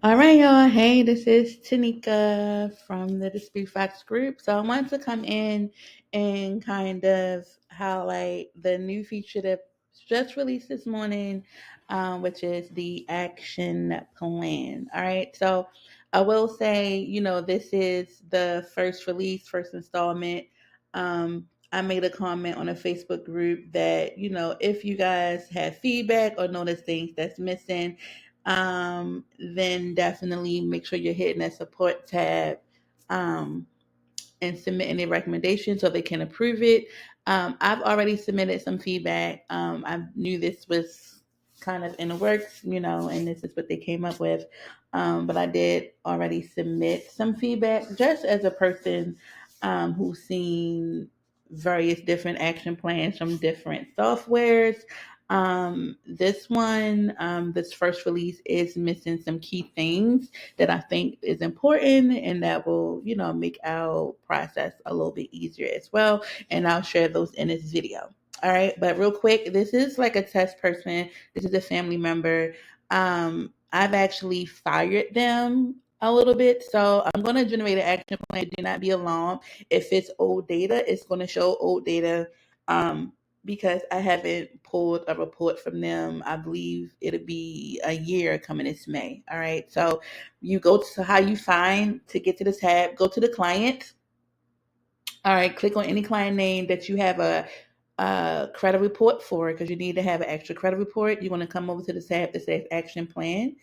All right, y'all. Hey, this is Tanika from the Dispute Facts group. So I wanted to come in and kind of highlight the new feature that just released this morning, which is the action plan. All right. So I will say, this is the first release, first installment. I made a comment on a Facebook group that, if you guys have feedback or notice things that's missing, then definitely make sure you're hitting that support tab um, and submit any recommendations so they can approve it. I've already submitted some feedback. I knew this was kind of in the works, and this is what they came up with. But I did already submit some feedback just as a person who's seen various different action plans from different softwares. This first release is missing some key things that I think is important and that will, make our process a little bit easier as well. And I'll share those in this video. All right. But real quick, this is like a test person. This is a family member. I've actually fired them a little bit. So I'm going to generate an action plan. Do not be alarmed. If it's old data, it's going to show old data. Because I haven't pulled a report from them. I believe it'll be a year coming this May. All right. So you go to how you find to get to this tab, go to the client. All right. Click on any client name that you have a credit report for because you need to have an extra credit report. You want to come over to the tab that says action plan.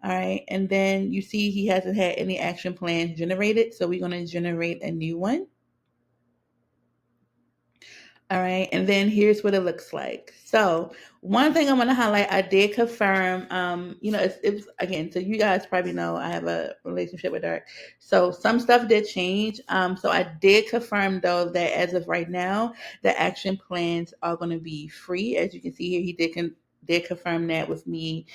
All right. And then you see he hasn't had any action plans generated. So we're going to generate a new one. All right, and then here's what it looks like. So one thing I want to highlight, I did confirm. It was again. So you guys probably know I have a relationship with Dirk. So some stuff did change. So I did confirm though that as of right now, the action plans are going to be free. As you can see here, he did confirm that with me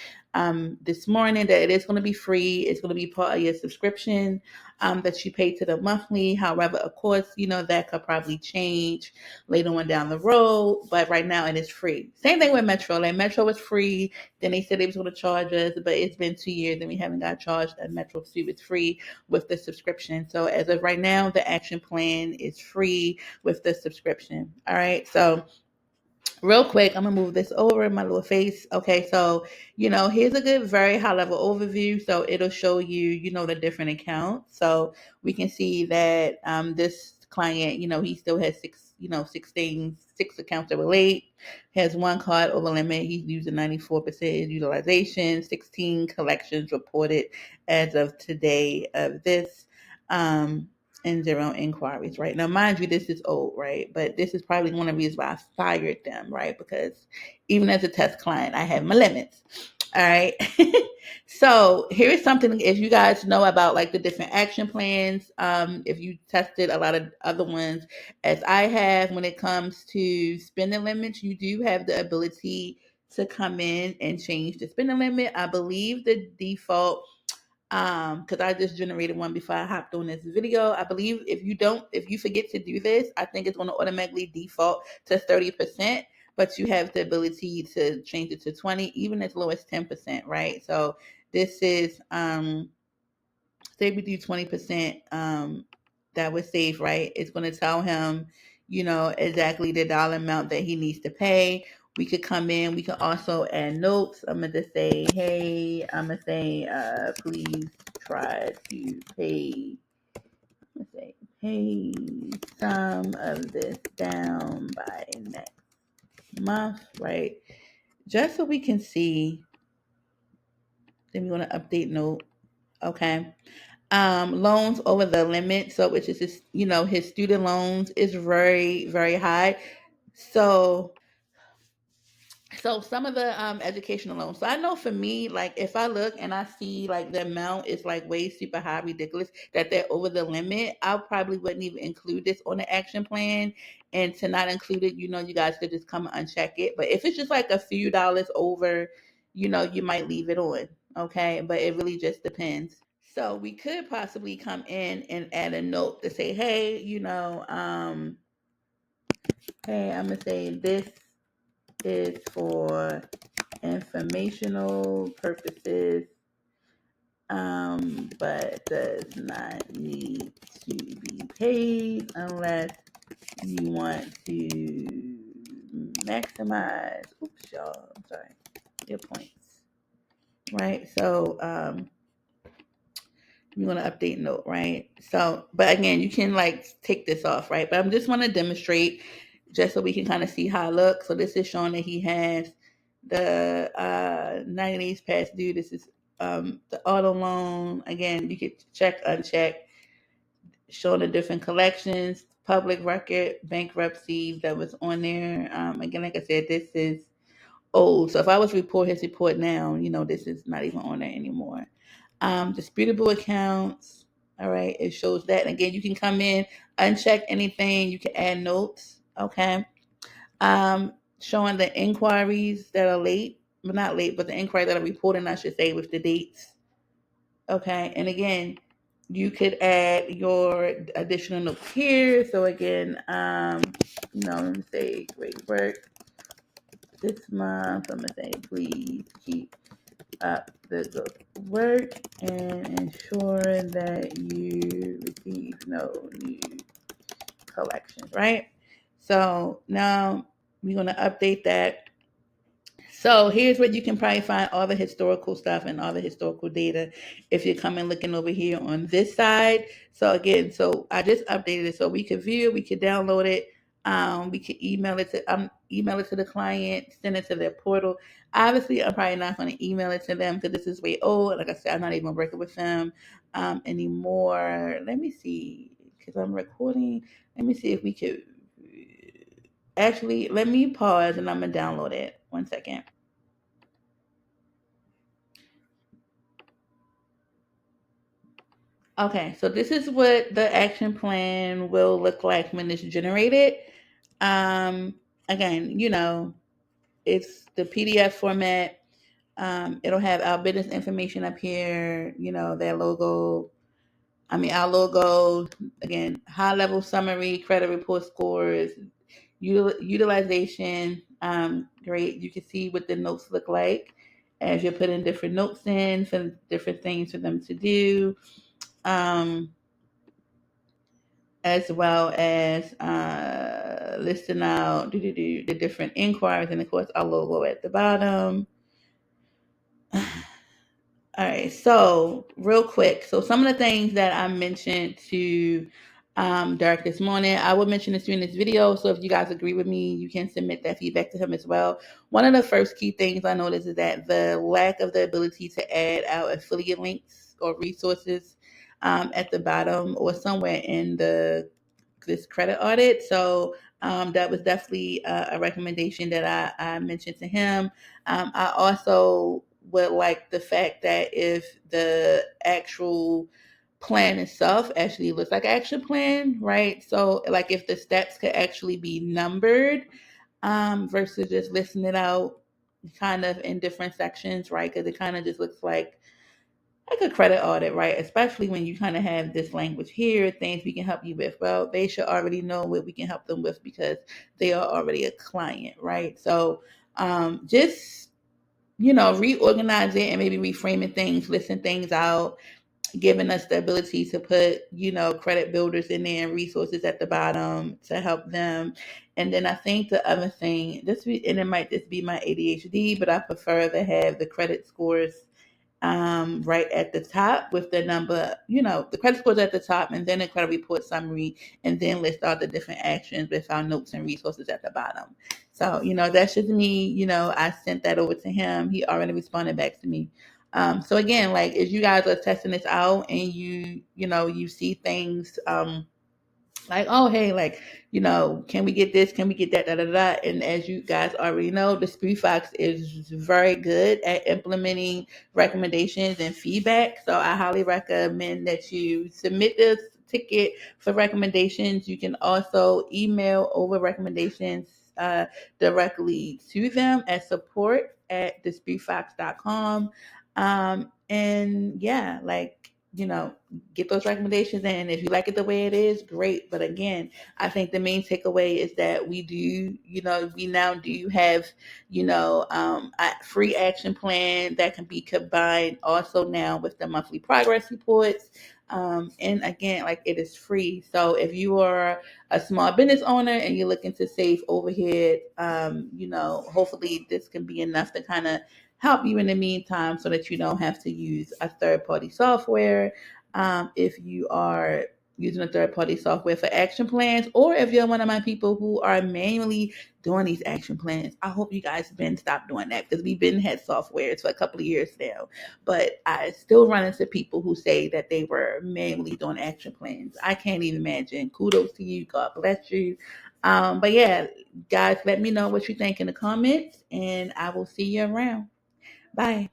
this morning that it is going to be free. It's going to be part of your subscription that you pay to the monthly. However, of course, that could probably change later on down the road, but right now it is free. Same thing with Metro. Like Metro was free, then they said they was going to charge us, but it's been 2 years and we haven't got charged. And Metro Suite is free with the subscription. So as of right now, the action plan is free with the subscription. All right, so real quick, I'm gonna move this over in my little face. Okay, so here's a good, very high level overview. So it'll show you, the different accounts. So we can see that this client, he still has six accounts that were late. Has one card over limit. He's using 94% utilization. 16 collections reported as of today of this. And zero inquiries, right? Now, mind you, this is old, right? But this is probably one of the reasons why I fired them, right? Because even as a test client, I have my limits. All right. So here is something if you guys know about like the different action plans, if you tested a lot of other ones as I have when it comes to spending limits, you do have the ability to come in and change the spending limit. I believe the default because I just generated one before I hopped on this video. I believe if you forget to do this, I think it's going to automatically default to 30%, but you have the ability to change it to 20, even as low as 10%, right? So this is say we do 20%, that would save, right? It's going to tell him, exactly the dollar amount that he needs to pay. We could come in, we could also add notes. I'm going to just say, hey, I'm going to say, please try to pay, let's say, pay some of this down by next month, right? Just so we can see, then we're going to update note. Okay. Loans over the limit, so which is his, his student loans is very, very high. So some of the educational loans. So I know for me, like if I look and I see like the amount is like way super high, ridiculous, that they're over the limit, I probably wouldn't even include this on the action plan. And to not include it, you guys could just come and uncheck it. But if it's just like a few dollars over, you might leave it on. Okay. But it really just depends. So we could possibly come in and add a note to say, hey, hey, I'm gonna say this is for informational purposes but does not need to be paid unless you want to maximize, oops, y'all, I'm sorry, your points, right? So, you want to update note, right? So, but again, you can like take this off, right? But I'm just want to demonstrate just so we can kind of see how it looks. So this is showing that he has the 90 days past due. This is the auto loan. Again, you could check, uncheck, showing the different collections, public record, bankruptcy that was on there. Again, like I said, this is old. So if I was to report his report now, this is not even on there anymore. Disputable accounts. All right, it shows that. And again, you can come in, uncheck anything. You can add notes. Okay. Showing the inquiries that are late, but not late, but the inquiries that are reported, I should say, with the dates. Okay. And again, you could add your additional notes here. So again, let me say great work this month. I'm gonna say please keep up the good work and ensure that you receive no new collections, right? So now we're going to update that. So here's where you can probably find all the historical stuff and all the historical data if you're coming looking over here on this side. So again, so I just updated it so we could view it, we could download it, we could email it to the client, send it to their portal. Obviously, I'm probably not going to email it to them because this is way old. Like I said, I'm not even working with them anymore. Let me see because I'm recording. Let me see if we could. Actually, let me pause and I'm gonna download it. 1 second. Okay, so this is what the action plan will look like when it's generated. Um, Again, it's the PDF format. It'll have our business information up here, their logo. Our logo, again, high level summary, credit report scores, utilization. Great. You can see what the notes look like as you're putting different notes in for different things for them to do. As well as listing out the different inquiries, and of course our logo at the bottom. All right, so real quick, so some of the things that I mentioned to Derek this morning, I will mention this during this video. So if you guys agree with me, you can submit that feedback to him as well. One of the first key things I noticed is that the lack of the ability to add our affiliate links or resources at the bottom or somewhere in this credit audit. So that was definitely a recommendation that I mentioned to him. I also would like the fact that if the actual plan itself actually looks like an action plan, right? So like if the steps could actually be numbered versus just listing it out kind of in different sections, right? Because it kind of just looks like a credit audit, right? Especially when you kind of have this language here, things we can help you with. Well, they should already know what we can help them with because they are already a client, right? So just reorganize it and maybe reframing things, listing things out, giving us the ability to put, credit builders in there and resources at the bottom to help them. And then I think the other thing, and it might just be my ADHD, but I prefer to have the credit scores right at the top with the number, the credit scores at the top, and then a credit report summary, and then list all the different actions with our notes and resources at the bottom. So, that's just me. I sent that over to him. He already responded back to me. So again, like as you guys are testing this out and you see things, like, oh, hey, like, can we get this? Can we get that? Da, da, da. And as you guys already know, the SprewFox is very good at implementing recommendations and feedback. So I highly recommend that you submit this ticket for recommendations. You can also email over recommendations directly to them at support@thesprewfox.com. And yeah, like you know, get those recommendations in. If you like it the way it is, great. But again, I think the main takeaway is that we now do have, a free action plan that can be combined also now with the monthly progress reports. And again, like, it is free. So if you are a small business owner and you're looking to save overhead, hopefully this can be enough to kind of help you in the meantime so that you don't have to use a third party software. If you are using a third party software for action plans, or if you're one of my people who are manually doing these action plans, I hope you guys been stop doing that, because we've been had softwares for a couple of years now. But I still run into people who say that they were manually doing action plans. I can't even imagine. Kudos to you. God bless you. But yeah, guys, let me know what you think in the comments, and I will see you around. Bye.